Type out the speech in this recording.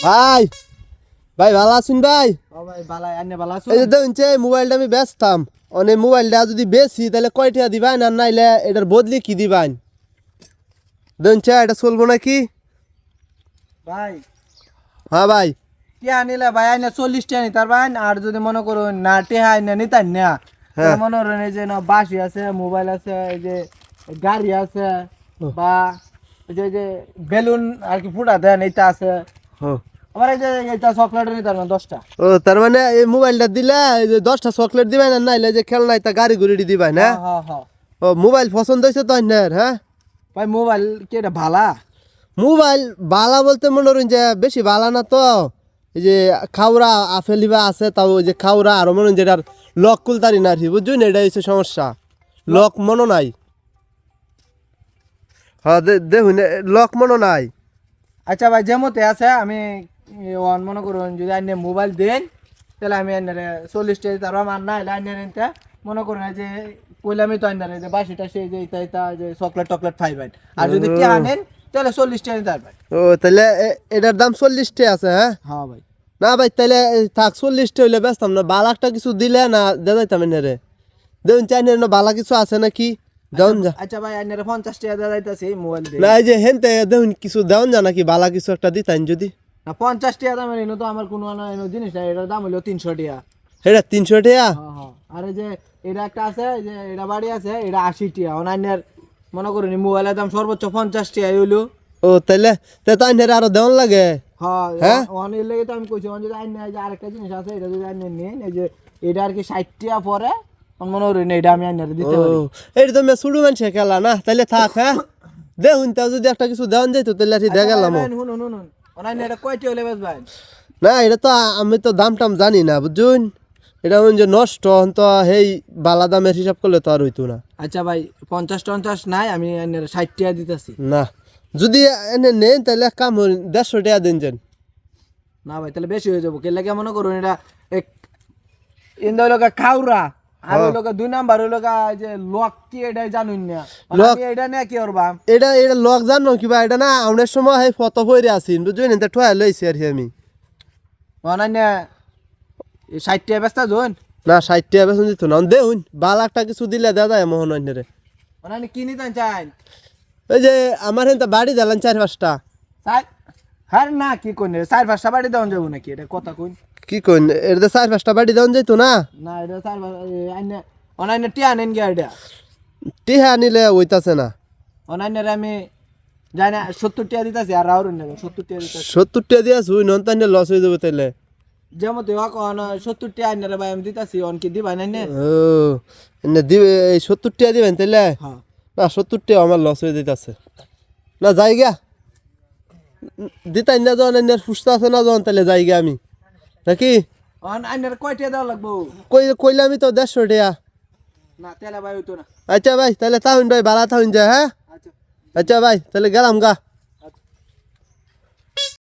ভাই ভাই ভালো আছেন ভাই? ভাই বালাই আন্নে বালা আছো? এই যে দেখুন যে মোবাইলটা আমি বেচতাম, অনেক মোবাইলটা যদি বেচি তাহলে কয় টাকা দিবেন, আর নাইলে এটার বদলি কি দিবেন? দেখুন চে এটা চলবো নাকি? ভাই হ্যাঁ ভাই। টিয়া নিলে ভাই আইনে 40 টিয়া নিতার ভাই। আর যদি মনে করুন না টিয়া আইনে নিতার না, হ্যাঁ। মনে করেন এই যে না বাসি আছে, মোবাইল আছে, এই যে গাড়ি আছে, বা এই যে বেলুন আর কি ফুটা দেন এইটা আছে। ও আবার এই যে এইটা চকলেট নিতার না 10টা। ও তার মানে এই মোবাইলটা দিলে এই যে 10টা চকলেট দিবেন, আর নাইলে যে খেলনা এটা গাড়ি গুড়ি দিবেন? হ্যাঁ হ্যাঁ হ্যাঁ ও মোবাইল পছন্দ হয়েছে তো আপনার? হ্যাঁ ভাই মোবাইল কি এটা ভালা? মোবাইল বালা বলতে মনে করেন যে বেশি বালা না তো। এই যে খাওরা আফেলিবা আছে, তাও ওই যে খাওরা আরো মনে হয় যেটার লক কুলতারি না আর কি, বুঝছেন? এটা হচ্ছে সমস্যা, লক মনো নাই। হ্যাঁ দেখুন লক মনো নাই। আচ্ছা ভাই যেমতে আছে আমি ওয়ান মনে করুন যদি আইনে মোবাইল দেন তাহলে আমি আইনারে 40 টাকা তার আমার না এলে আইনারে নিতে মনে করুন এই যে কইলামই তো আইনারে যে 22টা সেই যে এটা যে চকলেট টকলেট খাইবেন। আর যদি কে আনেন তাহলে 40 টাকা নিতে পারবেন। ও তাহলে এটার দাম 40 আছে? হ্যাঁ হ্যাঁ ভাই। না ভাই তাহলে থাক, 40 হইলে বেচতাম না। বালাকটা কিছু দিলে না দেখাইতাম এনে দেখুন চাই না বালা কিছু আছে নাকি দেউন যা। আচ্ছা ভাই আইনারে 50 টাকা দেওয়া যাইতাছে মোবাইল দিয়ে। না এই যে হেনতে দেখুন কিছু দেউন যা নাকি, বালা কিছু একটা দিতাম যদি। না 50 টাকা দামের এনে তো আমার কোনো এনে জিনিস নাই, এটার দাম হলো 300 টাকা। এটা 300 টাকা? হ্যাঁ হ্যাঁ। আর এই যে এটা একটা আছে, এই যে এটা বাড়ি আছে, এটা 80 টাকা। অনলাইনের মনে করুন মোবাইলের দাম সর্বোচ্চ 50 টাকা হইলো। ও তাহলে তো আইনের আরো দেওয়ান লাগে। হ্যাঁ হ্যাঁ? অনেক লেগে তো আমি কইছি অন যদি আইন যে আরেকটা জিনিস আছে, এটা যদি আইন নেন এই যে এটা আর কি 60 টাকা পরে মনে করেন এটা আমি আইন দিতে পারি। ও এটা তো আমি শুরু মানুষে খেলা না, তাহলে থাক। হ্যাঁ দেখুন তাও যদি একটা কিছু দেওয়ান যাইতো তাহলে ঠিক দেখে গেলাম। শুনুন শুনুন অনলাইন এটা কয়টি হলে বেচবেন? না এটা তো আমি তো দাম টাম জানি না, বুঝুন? এটা যে নষ্ট তো সেই বালা দামের হিসাব করলে তো আর হইতো না। আচ্ছা ভাই 50 নাই, আমি আইন 60 টাকা দিতেছি। না যদি এনে নেন তাহলে এক কাম করেন 150 টাকা দিন যান। না ভাই তাহলে বেশি হয়ে যাবো। কে লাগে মনে করুন এটা এক ইন্দা লোকা খাওরা আর ওই লোকা 2 নাম্বার ওই লোকা যে লক কি এটা জানুন না। লক? আমি এটা নিয়ে কি করবা? এটা এটা লক জানো কিবা? এটা না আমাদের সময় সেই ফটো হয়ে আছি, বুঝুন? এটা ঠোয়া লইছি আর কি আমি। অনলাইন 60 টাকা বেচতা জোন। না 60 টাকা বেতন দিত না দেখুন, বালাকটা কিছু দিলে দেওয়া যায় মোহন রে। অনলাইন কি নিতে চান? ওই যে আমার হেন বাড়ি দিলাম 4-5টা। হ্যাঁ না কি কোন 4-5টা বাড়ি দেওয়া যাবো নাকি? এটা কথা কইন। কি কইন এটা 4-5টা বাড়ি দেওয়া যেত না? না এটা অনলাইনে টিয়া নেন গিয়া এটা। টিহা নিলে হইতাছে না। অনলাইনের আমি যাই না 70 টাকা দিতেছি, আর রাউর নেবেন 70 টাকা দিতেছি। 70 টাকা দিয়া শুই নন তাইলে লস হয়ে যাবে তাইলে। যেমন তুই 70 টাকা আইনারে ভাই আমি দিতেছি, অন কি দিবা নাই নে? ও এনে দিবে এই 70 টাকা দিবেন তাইলে? হ্যাঁ না 70 টাকা আমার লস হয়ে দিতেছে। না যাই গা দিতাই না, যখন এনে সুস্থ আছে না যখন, তাহলে যাই গা আমি নাকি। আইনারে কয় টাকা দেওয়া লাগবো? কইলামই তো 150 টাকা। না তেলা ভাই হইতো না। আচ্ছা ভাই তাহলে তাহলে ভাই বালা থাকুন যায়। হ্যাঁ আচ্ছা আচ্ছা ভাই তাহলে গেলাম গা।